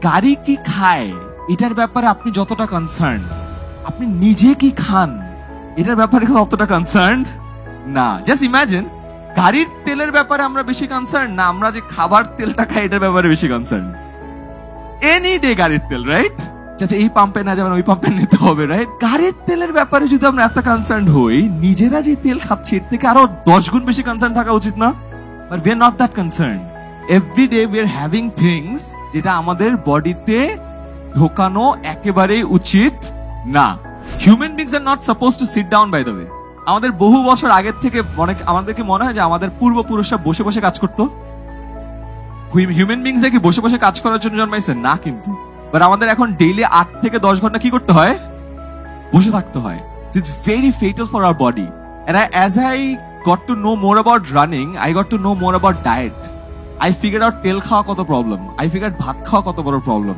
গাড়ি কি খায় এটার ব্যাপারে আপনি যতটা কনসার্ন, আপনি নিজে কি খান এটার ব্যাপারে কতটা কনসার্ন না। জাস্ট ইমাজিন, গাড়ির তেলের ব্যাপারে আমরা বেশি কনসার্ন না আমরা যে খাবার তেলটা খাই এটার ব্যাপারে বেশি কনসার্ন। এনি ডে গাড়ির তেল, রাইট? আচ্ছা, এই পাম্পে না যাবেন ওই পাম্পে নিতে হবে, রাইট? গাড়ির তেলের ব্যাপারে যদি আমরা এত কনসার্ন হই, নিজেরা যে তেল খাচ্ছি এর থেকে আরো 10 গুণ বেশি কনসার্ন থাকা উচিত না? But we are not that concern. Every day we are having things যেটা আমাদের বডিতে ঢোকানো একেবারেই উচিত না। Human beings are not suppose to sit down, by the way. আমাদের বহু বছর আগের থেকে আমাদেরকে মনে হয় যে আমাদের পূর্বপুরুষরা বসে বসে কাজ করতো। হিউম্যান বিংস কি বসে বসে কাজ করার জন্য জন্মাইছে না, কিন্তু বাট আমাদের এখন ডেইলি 8 থেকে 10 ঘন্টা কি করতে হয়? বসে থাকতে হয়। It's very fatal for our body. And as I got to know more about running, I got to know more about diet. I figured out তেল খাওয়া কত প্রবলেম, I figured ভাত খাওয়া কত বড় প্রবলেম।